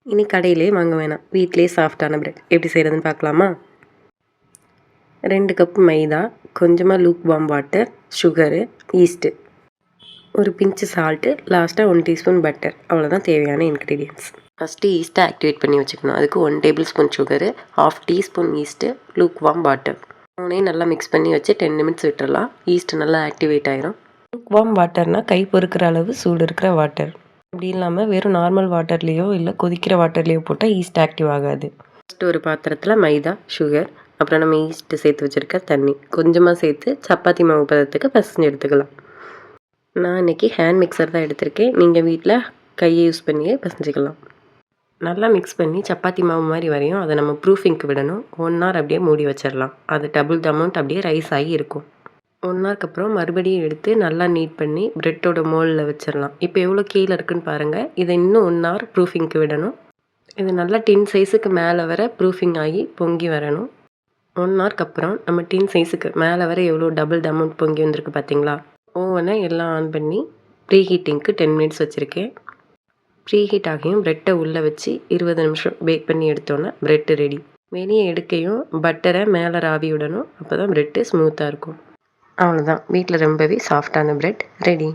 இனி கடையிலே வாங்க வேணாம், வீட்டிலே சாஃப்டான பிரெட் எப்படி செய்கிறதுன்னு பார்க்கலாமா? 2 கப் மைதா, கொஞ்சமாக lukewarm water, sugar, yeast, ஒரு பிஞ்சு சால்ட்டு, லாஸ்ட்டாக 1 டீஸ்பூன் பட்டர். அவ்வளோதான் தேவையான இன்க்ரீடியன்ட்ஸ். ஃபஸ்ட்டு ஈஸ்ட்டை ஆக்டிவேட் பண்ணி வச்சுக்கணும். அதுக்கு 1 tablespoon sugar, 1/2 teaspoon yeast, lukewarm water மூணையும் நல்லா மிக்ஸ் பண்ணி வச்சு 10 நிமிட்ஸ் விட்டுறலாம். ஈஸ்ட் நல்லா ஆக்டிவேட் ஆயிரும். லூக் வார்ம் வாட்டர்னால் கை பொறுக்கிற அளவு சூடு இருக்கிற வாட்டர். அப்படி இல்லாமல் வெறும் நார்மல் வாட்டர்லேயோ இல்லை கொதிக்கிற வாட்டர்லேயோ போட்டால் ஈஸ்ட் ஆக்டிவ் ஆகாது. ஃபஸ்ட்டு ஒரு பாத்திரத்தில் மைதா, சுகர், அப்புறம் நம்ம ஈஸ்ட்டு சேர்த்து வச்சுருக்க தண்ணி கொஞ்சமாக சேர்த்து சப்பாத்தி மாவு பதத்துக்கு பிசைஞ்சு எடுத்துக்கலாம். நான் இன்றைக்கி ஹேண்ட் மிக்சர் தான் எடுத்திருக்கேன். நீங்கள் வீட்டில் கையை யூஸ் பண்ணியே பிசைஞ்சிக்கலாம். நல்லா மிக்ஸ் பண்ணி சப்பாத்தி மாவு மாதிரி வரையும் அதை நம்ம ப்ரூஃபிங்க்கு விடணும். 1 hour அப்படியே மூடி வச்சிடலாம். அது டபுள் த அமௌண்ட் அப்படியே ரைஸ் ஆகி இருக்கும். 1 ஹவருக்கு அப்புறம் மறுபடியும் எடுத்து நல்லா நீட் பண்ணி ப்ரெட்டோட மோல்டில் வச்சிடலாம். இப்போ எவ்வளோ கீழே இருக்குன்னு பாருங்கள். இதை இன்னும் 1 hour ப்ரூஃபிங்க்கு விடணும். இது நல்லா டின் சைஸுக்கு மேலே வர ப்ரூஃபிங் ஆகி பொங்கி வரணும். 1 ஹவருக்கு அப்புறம் நம்ம டின் சைஸுக்கு மேலே வர எவ்வளோ டபுள் த அமௌண்ட் பொங்கி வந்திருக்கு பார்த்தீங்களா? ஓவனை எல்லாம் ஆன் பண்ணி ப்ரீ ஹீட்டிங்க்கு 10 மினிட்ஸ் வச்சுருக்கேன். ப்ரீ ஹீட் ஆகியும் ப்ரெட்டை உள்ளே வச்சு 20 நிமிஷம் பேக் பண்ணி எடுத்தோன்னா ப்ரெட்டு ரெடி. வெளியே எடுக்கையும் பட்டரை மேலே ராவி விடணும். அப்போ தான் ப்ரெட்டு ஸ்மூத்தாக இருக்கும். அவ்வளோதான், வீட்டில் ரொம்பவே சாஃப்டான பிரெட் ரெடி.